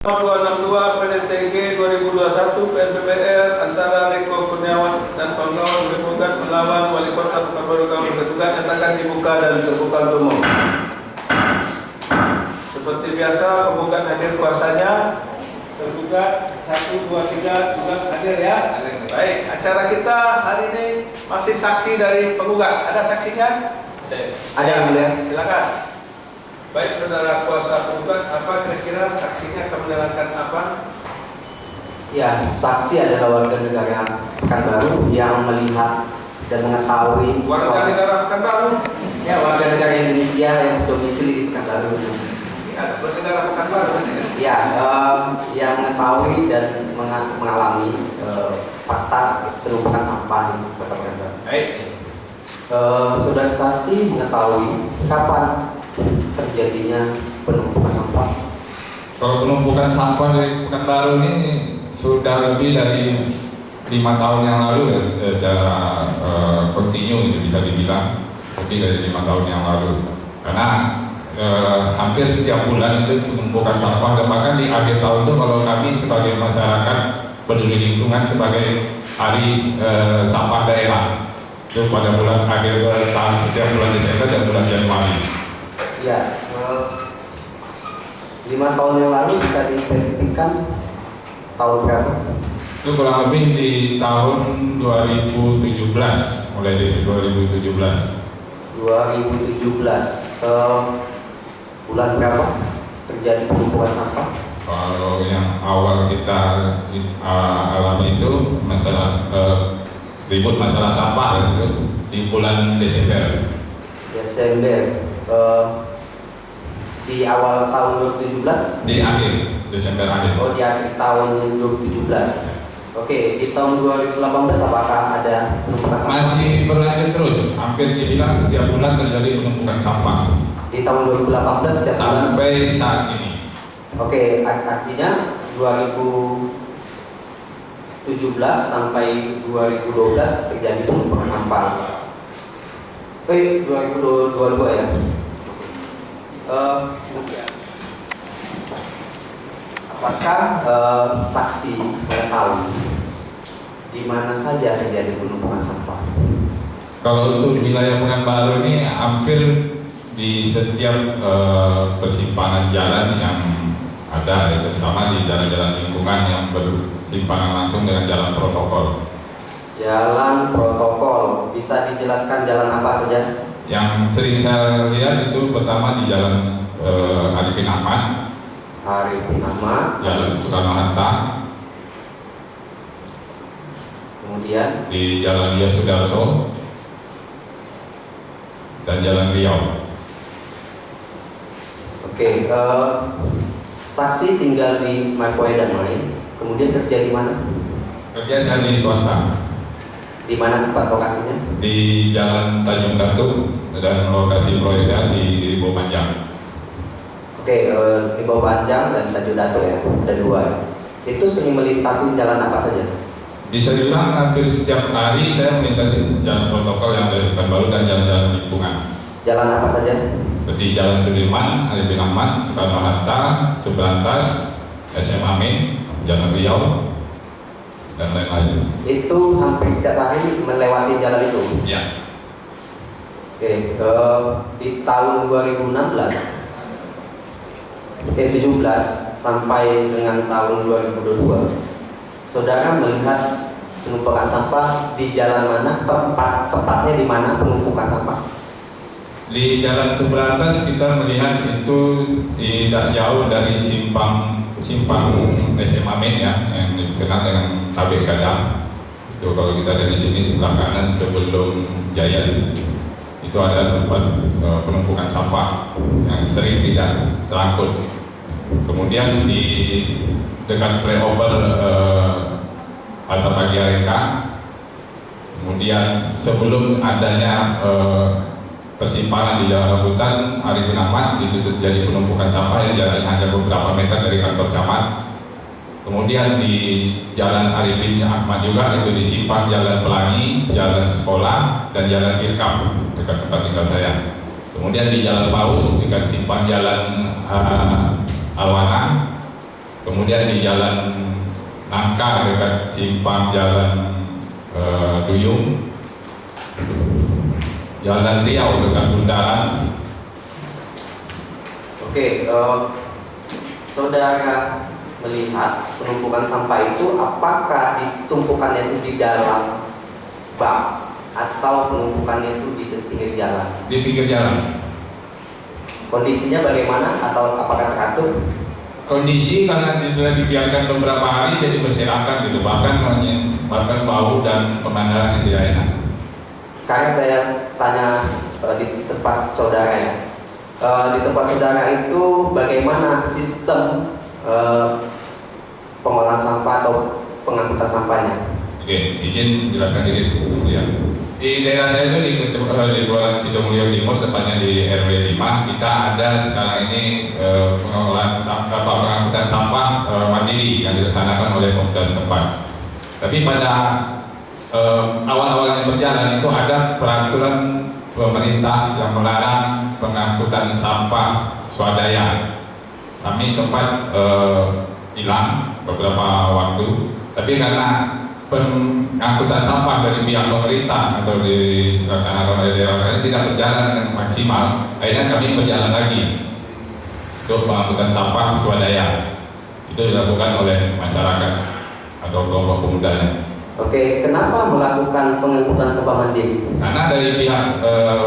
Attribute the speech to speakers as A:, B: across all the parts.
A: 262 PDTG 2021 PNPBR antara Riko Kurniawan dan kawan-kawan bertugas melawan Wali Kota Pekanbaru Kabupaten Tugas nyatakan dibuka dan terbuka untuk umum. Seperti biasa penggugat hadir kuasanya, tergugat 1, 2, 3 juga hadir ya. Baik, acara kita hari ini masih saksi dari penggugat. Ada saksinya?
B: Ada ya.
A: Silakan. Baik, saudara kuasa penggugat, apa kira-kira saksinya akan menerangkan apa?
B: Ya, saksi adalah warga negara Pekanbaru yang melihat dan mengetahui
A: Warga negara Pekanbaru?
B: Ya, warga negara Indonesia yang domisili di Pekanbaru.
A: Ya, warga negara Pekanbaru.
B: Ya, yang mengetahui dan mengalami fakta penumpukan sampah di Kota Pekanbaru.
A: Baik.
B: Saudara saksi mengetahui kapan terjadinya penumpukan sampah?
C: Kalau penumpukan sampah di Pekanbaru ini sudah lebih dari 5 tahun yang lalu ya, secara kontinu itu bisa dibilang lebih dari 5 tahun yang lalu. Karena hampir setiap bulan itu penumpukan sampah, dan bahkan di akhir tahun itu kalau kami sebagai masyarakat peduli lingkungan sebagai hari sampah daerah itu pada bulan akhir tahun setiap bulan Desember dan bulan Januari.
B: Ya, 5 tahun yang lalu bisa dispesifikkan tahun berapa?
C: Itu kurang lebih di tahun 2017, mulai dari 2017.
B: 2017, bulan berapa terjadi penumpukan sampah?
C: Kalau yang awal kita alami itu masalah ribut masalah sampah itu di bulan Desember. Di awal tahun 2017? Di akhir Desember akhir.
B: Oh, di akhir tahun 2017. Oke, di tahun 2018 apakah ada penumpukan sampah?
C: Masih berlanjut terus, hampir dibilang setiap bulan terjadi penumpukan sampah.
B: Di tahun 2018 setiap bulan?
C: Sampai saat ini.
B: Oke, artinya 2017 sampai 2012 terjadi penumpukan sampah. 2022 ya. Apakah saksi mengetahui di mana saja terjadi penumpukan sampah?
C: Kalau untuk wilayah Pekanbaru ini hampir di setiap persimpangan jalan yang ada, terutama di jalan-jalan lingkungan yang bersimpangan langsung dengan jalan protokol.
B: Jalan protokol, bisa dijelaskan jalan apa saja?
C: Yang sering saya lihat itu pertama di Jalan Arifin Ahmad, Jalan Soekarno-Hatta,
B: kemudian
C: di Jalan Yos Sudarso, dan Jalan Riau.
B: Oke, saksi tinggal di Markoe dan Mai, kemudian kerja di mana?
C: Kerja saya di swasta.
B: Di mana tempat lokasinya?
C: Di Jalan Tanjung Datuk, dan lokasi proyek saya di Ribo Panjang.
B: Oke, di Bawah Panjang dan Tanjung Datuk ya, ada 2 ya. Itu sering melintasi jalan apa saja?
C: Bisa dibilang hampir setiap hari saya melintasi jalan protokol yang dari Pekanbaru dan jalan-jalan lingkungan.
B: Jalan apa saja?
C: Seperti Jalan Sudirman, Arifin Ahmad, Soekarno-Hatta, Subrantas, SMA Min, Jalan Riau, dan lain-lain.
B: Itu hampir setiap hari melewati jalan itu?
C: Ya.
B: Oke, di tahun 2017 sampai dengan tahun 2022, saudara melihat penumpukan sampah di jalan mana? Tepatnya di mana penumpukan sampah?
C: Di Jalan Subrantas kita melihat itu tidak jauh dari simpang SMA Min ya, yang dikenal dengan tabir kadang. Itu kalau kita dari sini sebelah kanan sebelum Jaya itu ada tempat penumpukan sampah yang sering tidak terangkut. Kemudian di dekat flyover Pasar Pagi Areka, kemudian sebelum adanya persimpangan di Jalan Rambutan Arifin Ahmad itu jadi penumpukan sampah yang jaraknya hanya beberapa meter dari kantor camat. Kemudian di Jalan Arifin Ahmad juga itu di simpang Jalan Pelangi, Jalan Sekolah, dan Jalan Irkam dekat tempat tinggal saya. Kemudian di Jalan Paus dekat simpang Jalan Alwana, kemudian di Jalan Nangka dekat simpang Jalan Duyung, Jalan Riau dekat Bundaran.
B: Oke, saudara melihat penumpukan sampah itu apakah ditumpukannya itu di dalam bak atau penumpukannya itu di pinggir jalan?
C: Di pinggir jalan.
B: Kondisinya bagaimana atau apakah teratur?
C: Kondisi karena tidak dibiarkan beberapa hari jadi berserakan gitu, bahkan bau dan pemandangan yang tidak enak.
B: Sekarang saya tanya di tempat saudara ya. Di tempat saudara itu bagaimana sistem pengolahan sampah atau pengangkutan sampahnya?
C: Oke, izin jelaskan dikit ya. Di daerah saya itu di Kelurahan Sidomulyo Timur, tepatnya di RW 5, kita ada sekarang ini pengolahan sampah, pengangkutan sampah mandiri yang dilaksanakan oleh Pemda setempat. Tapi pada awal-awalnya berjalan itu ada peraturan pemerintah yang melarang pengangkutan sampah swadaya. Kami sempat hilang beberapa waktu, tapi karena pengangkutan sampah dari pihak pemerintah atau dilaksanakan oleh daerah tidak berjalan dengan maksimal, akhirnya kami berjalan lagi untuk pengangkutan sampah swadaya. Itu dilakukan oleh masyarakat atau kelompok pemudanya.
B: Oke, kenapa melakukan pengangkutan sampah mandiri?
C: Karena dari pihak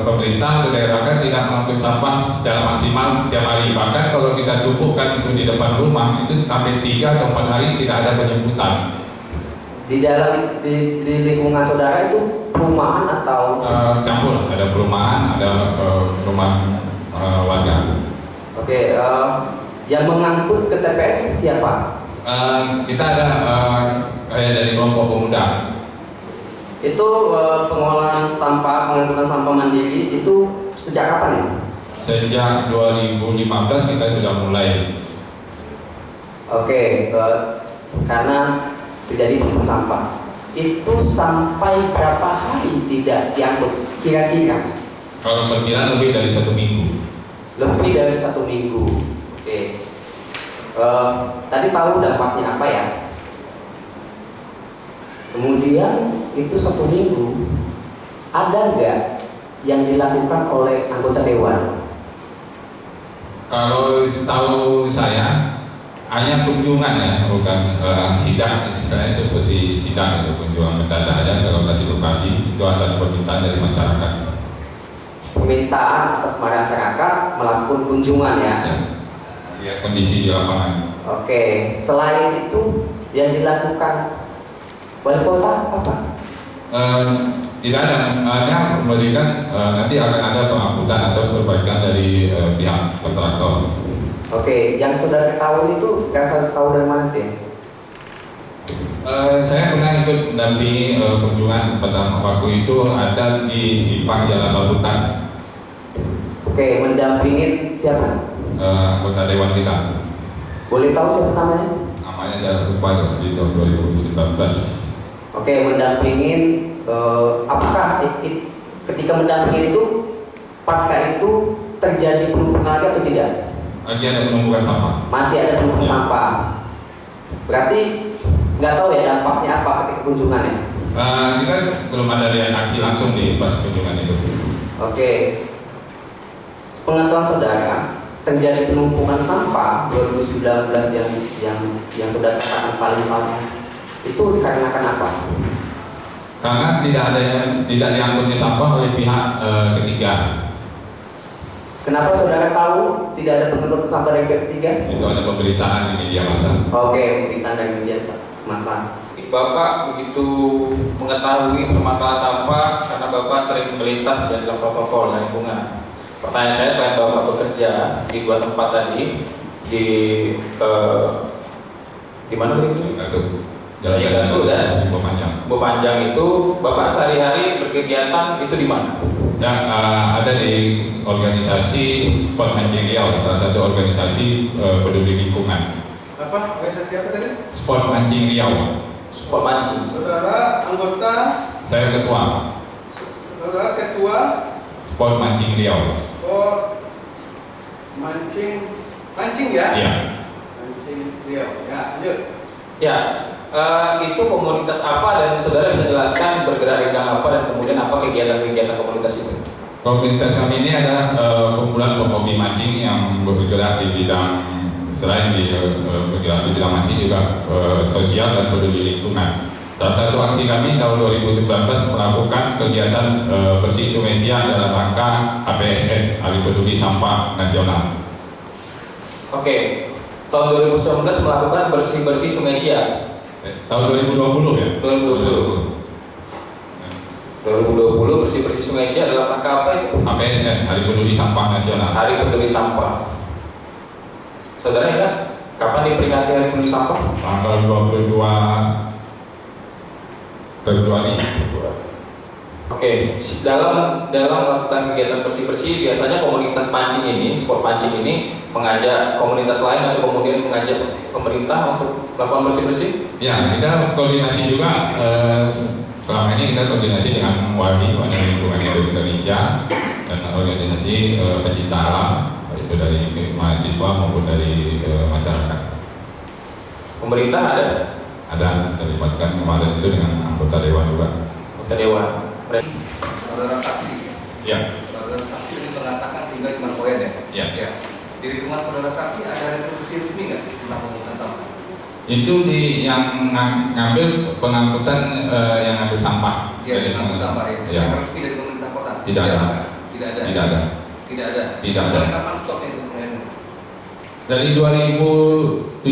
C: pemerintah atau daerah tidak mengangkut sampah secara maksimal setiap hari. Bahkan kalau kita tumpukan itu di depan rumah, itu sampai 3 atau 4 hari tidak ada penjemputan.
B: Di dalam di lingkungan saudara itu perumahan atau
C: campur, ada perumahan, ada rumah warga.
B: Oke, yang mengangkut ke TPS siapa?
C: Kita ada dari kelompok pemuda.
B: Itu pengolahan sampah, pengangkutan sampah mandiri itu sejak kapan ya?
C: Sejak 2015 kita sudah mulai.
B: Oke, karena terjadi penumpukan sampah. Itu sampai berapa hari tidak diangkut? Kira-kira?
C: Kalau perkiraan lebih dari 1 minggu.
B: Lebih dari 1 minggu. Oke. Tadi tahu dampaknya apa ya? Kemudian itu 1 minggu, ada nggak yang dilakukan oleh anggota dewan?
C: Kalau setahu saya hanya kunjungan ya, bukan sidang, istilahnya seperti sidang itu, kunjungan mendadak aja ke lokasi-lokasi itu atas permintaan dari masyarakat.
B: Permintaan atas masyarakat melakukan kunjungan ya?
C: Ya, kondisi di lapangan.
B: Oke, selain itu yang dilakukan wali kota apa?
C: Tidak ada, hanya memberikan nanti akan ada pengangkutan atau perbaikan dari pihak kontraktor.
B: Oke, yang sudah ketahui itu asal tahu dari mana dia?
C: Saya pernah ikut mendampingi kunjungan pertama waktu itu ada di simpang Jalan Babutan.
B: Oke, mendampingin siapa?
C: Anggota dewan kita.
B: Boleh tahu siapa namanya?
C: Namanya saya lupa di tahun 2019.
B: Oke, mendampingin apakah ketika mendampingin itu pasca itu terjadi penumpukan lagi atau tidak?
C: Lagi ada penumpukan sampah.
B: Masih ada penumpukan sampah. Berarti nggak tahu ya dampaknya apa ketika kunjungan ya?
C: Kita belum ada reaksi langsung di pas kunjungan itu.
B: Oke. Pengetahuan saudara, terjadi penumpukan sampah 2019 yang saudara katakan paling parah itu dikarenakan apa?
C: Karena tidak diangkutnya sampah oleh pihak ketiga.
B: Kenapa saudara tahu tidak ada pengangkutan sampah dari pihak ketiga?
C: Itu ada pemberitaan di media massa.
B: Oke, pemberitaan dari media massa.
D: Bapak begitu mengetahui permasalahan sampah karena Bapak sering melintas di dalam protokol dan lingkungan. Pertanyaan saya, selain Bapak bekerja di 2 tempat tadi di mana berikutnya?
C: Jalan-jalan
D: itu dan
C: Bu
D: Panjang itu Bapak sehari-hari berkegiatan itu di mana?
C: Yang ada di organisasi Sport Mancing Riau, salah satu organisasi peduli lingkungan.
A: Apa? Organisasi apa tadi?
C: Sport Mancing Riau.
D: Sport mancing.
A: Saudara anggota.
C: Saya ketua.
A: Saudara ketua.
C: Sport Mancing Riau.
A: Sport mancing ya?
C: Iya.
A: Mancing Riau. Ya, lanjut.
D: Ya, itu komunitas apa dan saudara bisa jelaskan bergerak di bidang apa dan kemudian apa kegiatan-kegiatan komunitas itu?
C: Komunitas kami ini adalah kumpulan penghobi mancing yang bergerak di bidang, selain bergerak di bidang mancing juga sosial dan peduli lingkungan. Salah satu aksi kami tahun 2019 melakukan kegiatan bersih Sungai Siak dalam rangka HPSN, Hari Peduli Sampah Nasional.
D: Oke, tahun 2019 melakukan bersih-bersih Sungai Siak.
C: Tahun 2020 ya?
D: 2020 bersih-bersih Sungai Siak dalam rangka apa itu?
C: HPSN, Hari Peduli Sampah Nasional.
D: Hari Peduli Sampah. Saudara ingat kapan diperingati Hari Peduli Sampah?
C: Tanggal 22 Februari.
D: Oke, dalam melakukan kegiatan bersih-bersih biasanya komunitas pancing ini, sport pancing ini mengajak komunitas lain atau kemudian mengajak pemerintah untuk melakukan bersih-bersih?
C: Ya, kita koordinasi juga. Selama ini kita koordinasi dengan WALI, Wadah Lingkungan Hidup Indonesia, dan organisasi pencinta alam, itu dari mahasiswa maupun dari masyarakat.
D: Pemerintah ada?
C: Ada terlibatkan kemarin itu dengan anggota dewan juga.
D: Anggota dewan.
A: Saudara saksi.
C: Ya.
A: Saudara saksi ini mengatakan tinggal di Markoen ya?
C: Ya.
A: Ya. Di lingkungan saudara saksi ada resolusi resmi nggak tentang pemungutan sampah?
C: Itu yang ngambil pengangkutan yang ngambil sampah.
A: Iya, pengangkut sampah ya.
C: Ya.
A: Yang resmi dari pemerintah kota.
C: Tidak ada.
A: Tidak ada.
C: Tidak ada.
A: Tidak ada.
C: Tidak ada.
A: Mulai kapan stopnya itu?
C: Dari 2017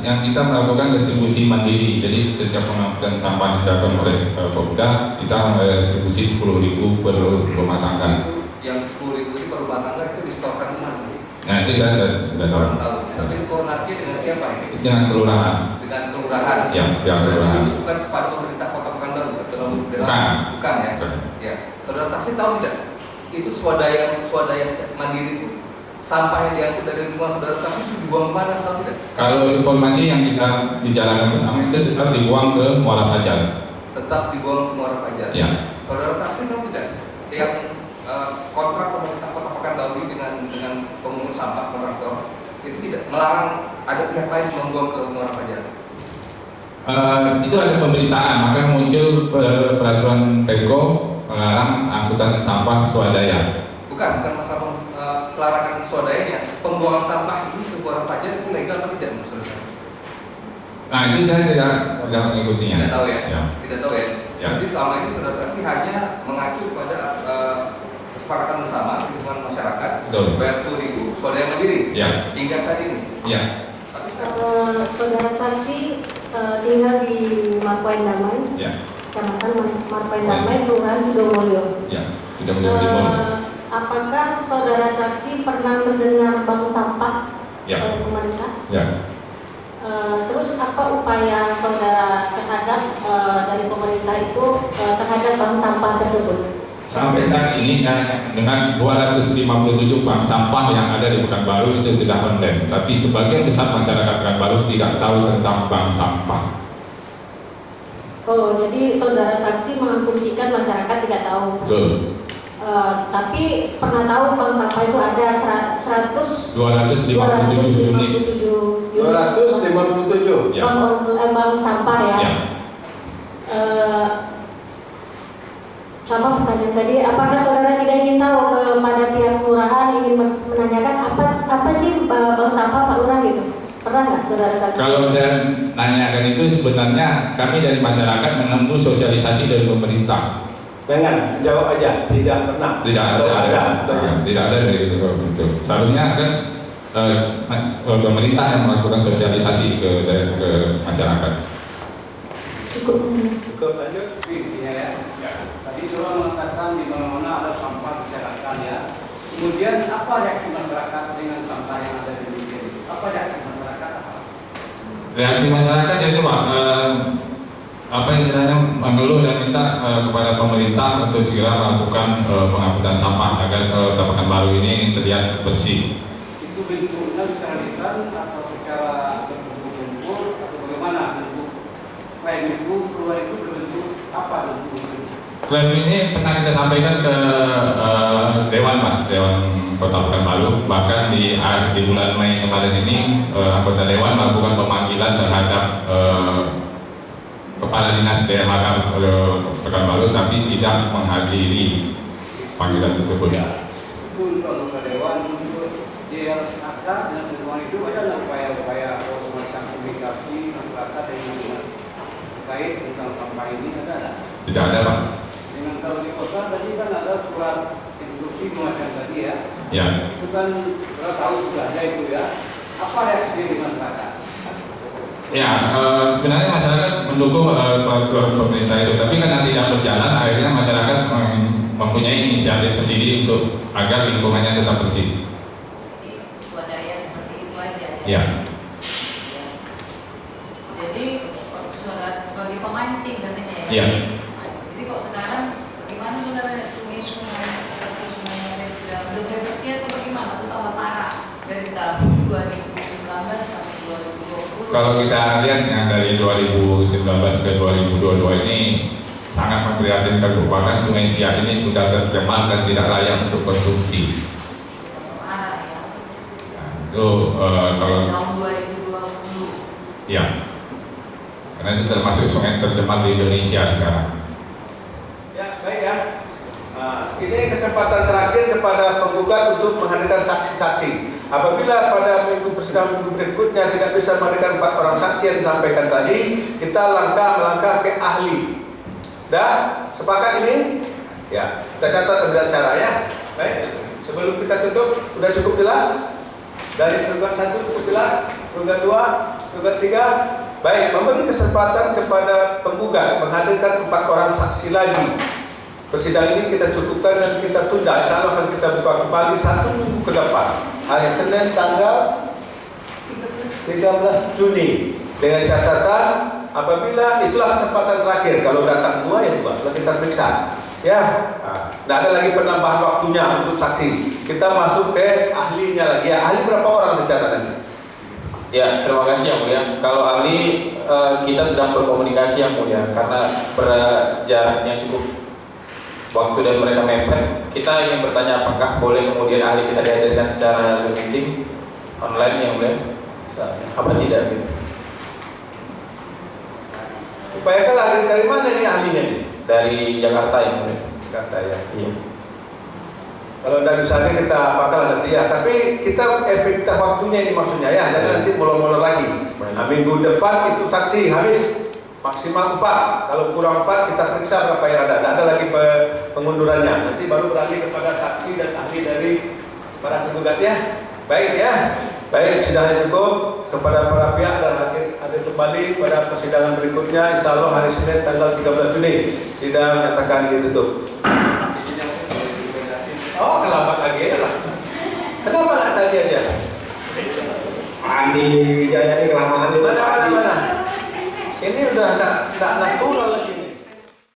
C: yang kita melakukan distribusi mandiri. Jadi setiap pengangkutan sampah yang dilakukan oleh Popda, kita distribusi 10.000 per rumah tangga.
A: Itu yang 10.000 itu per rumah tangga itu distorkan mana?
C: Nah itu saya tidak tahu.
A: Tapi itu koordinasi dengan siapa ini?
C: Dengan kelurahan.
A: Dengan kelurahan.
C: Ya, pihak kelurahan.
A: Itu bukan kepada pemerintah Kota Pekanbaru atau
C: Bukan
A: ya. Ya. Saudara saksi tahu tidak? Itu swadaya mandiri itu sampah yang diangkut dari lingkungan saudara saksi itu dibuang kemana, tahu tidak?
C: Kalau informasi yang kita bicarakan bersama itu tetap dibuang ke Muara Fajar.
A: Tetap dibuang ke Muara Fajar.
C: Ya.
A: Saudara saksi tahu tidak? Yang kontrak pemerintah Kota Pekanbaru dengan pemungut sampah kontraktor itu tidak melarang ada pihak lain membuang ke Muara Fajar.
C: Itu ada pemberitaan, maka muncul peraturan Pemko melarang angkutan sampah swadaya.
A: Bukan masalah pelarangan swadayanya, pembuangan sampah ini ke Muara Fajar itu legal atau tidak menurut saya?
C: Nah itu saya tidak mengikutinya.
A: Tidak tahu ya?
C: Ya.
A: Tidak tahu ya?
C: Ya.
A: Jadi selama ini saudara saksi hanya mengacu pada kesepakatan bersama di lingkungan masyarakat.
C: Betul.
A: Bayar 10.000 swadaya mandiri.
C: Ya.
A: Hingga saat ini.
C: Ya.
A: Tapi
E: saudara saksi tinggal di Markoen Damai,
C: Ya.
E: Kecamatan Markoen Damai, Kelurahan Sidomulyo.
C: Ya. Sudah menjadi timur.
E: Apakah saudara saksi pernah mendengar bank sampah
C: Ya.
E: pemerintah?
C: Ya.
E: Terus apa upaya saudara terhadap dari pemerintah itu terhadap bank sampah tersebut?
C: Sampai saat ini saya dengan 257 bank sampah yang ada di Pekanbaru itu sudah online. Tapi sebagian besar masyarakat Pekanbaru tidak tahu tentang bank sampah.
E: Oh, jadi saudara saksi mengasumsikan masyarakat tidak tahu.
C: Betul.
E: Tapi pernah tahu bank sampah itu ada
C: 257 unit.
A: 257.
C: Ya.
E: Bank sampah ya.
C: Ya.
E: Sama pertanyaan tadi, apakah saudara tidak ingin tahu kepada pihak kelurahan ingin menanyakan apa sih bank sampah Pak Lurah gitu? Pernah nggak saudara saksi?
C: Kalau saya nanyakan itu sebenarnya kami dari masyarakat menunggu sosialisasi dari pemerintah.
A: Jangan jawab aja, tidak pernah.
C: Tidak ada. Tidak ada dari itu. Seharusnya kan pemerintah yang melakukan sosialisasi ke masyarakat.
E: Cukup.
A: Lanjut.
F: Ya. Tadi sudah mengatakan di mana-mana ada sampah berserakan ya. Kemudian apa reaksi masyarakat dengan sampah yang ada di Indonesia? Apa reaksi masyarakat?
C: Reaksi masyarakat itu Pak, apa yang istilahnya mengeluh dan minta kepada pemerintah untuk segera melakukan pengangkutan sampah agar Kota Pekanbaru ini terlihat bersih.
F: Itu bentuknya ditandikan atau secara berkumpul atau bagaimana bentuk? Klaim itu keluar itu berbentuk apa bentuknya?
C: Selain ini pernah kita sampaikan ke Dewan Pak, Dewan Kota Pekanbaru. Bahkan di bulan Mei kemarin ini anggota Dewan melakukan pemanggilan terhadap Kepala Dinas DMH Pekanbaru, tapi tidak menghadiri panggilan tersebut.
F: Itu untuk anggota dewan untuk dia ada dengan temuan itu ada upaya-upaya semacam komunikasi masyarakat dengan terkait tentang sampah ini ada?
C: Tidak ada, Pak.
F: Dengan kalau di kota tadi kan ada surat instruksi semacam tadi ya.
C: Ya.
F: Itu kan sudah tahu sudah ada itu ya. Apa reaksi di masyarakat?
C: Ya, sebenarnya masyarakat mendukung peraturan pemerintah itu, tapi karena tidak berjalan, akhirnya masyarakat mempunyai inisiatif sendiri untuk agar lingkungannya tetap bersih.
G: Jadi swadaya seperti itu aja ya.
C: Ya.
G: Ya. Jadi surat sebagai pemancing katanya ya.
C: Iya.
G: Jadi kok sekarang bagaimana saudara sungai-sungai seperti sungai yang sudah bersih atau bagaimana? Itu tambah parah dari tahun 2019 sampai 2020.
C: Kalau kita lihat yang dari 2019 ke 2022 ini sangat memprihatinkan, bahkan Sungai Siak ini sudah tercemar dan tidak layak untuk konsumsi.
G: Parah ya.
C: Nah, itu kalau
G: Dari tahun 2020.
C: ya, karena itu termasuk sungai tercemar di Indonesia sekarang.
A: Ya, baik ya. Ini kesempatan terakhir kepada penggugat untuk menghadirkan saksi-saksi. Apabila pada persidangan minggu berikutnya tidak bisa menghadirkan 4 orang saksi yang disampaikan tadi, kita melangkah ke ahli. Dah sepakat ini? Ya, kita catat lebih cara ya. Baik. Sebelum kita tutup, sudah cukup jelas? Dari penggugat 1 cukup jelas, penggugat 2, penggugat 3. Baik, memberi kesempatan kepada penggugat menghadirkan 4 orang saksi lagi. Persidangan ini kita cukupkan dan kita tunda. Insya Allah akan kita buka kembali 1 minggu ke depan, hari Senin tanggal 13 Juni. Dengan catatan apabila itulah kesempatan terakhir, kalau datang 2 ya 2, kalau kita periksa. Ya, tidak ada lagi penambahan waktunya untuk saksi. Kita masuk ke ahlinya lagi. Ya, ahli berapa orang bicara nanti?
D: Ya, terima kasih yang mulia. Kalau ahli kita sedang berkomunikasi yang mulia karena jaraknya cukup waktu dan mereka mepet. Kita ingin bertanya apakah boleh kemudian ahli kita dihadirkan secara Zoom meeting online yang mulia? Apa tidak gitu?
A: Upayakan ahli dari mana nih ahlinya nih?
D: Dari Jakarta yang mulia.
A: Jakarta ya.
D: Iya.
A: Kalau tidak bisa kita bakal nanti ya. Tapi kita efektif waktunya ini maksudnya ya. Dan nanti molor-molor lagi. Nah, minggu depan itu saksi habis. Maksimal 4, kalau kurang 4 kita periksa berapa yang ada. Tidak ada lagi pengundurannya. Nanti baru beralih kepada saksi dan ahli dari para penggugat ya. Baik ya. Baik, sudah cukup. Kepada para pihak dan hadir kembali pada persidangan berikutnya. Insya Allah hari Senin tanggal 13 Juni sidang nyatakan ditutup. Oh, terlambat lagi ya lah. Kenapa nggak tadi aja?
B: Andi Wijaya ini kelamaan.
A: Mana? Ini udah tidak natural.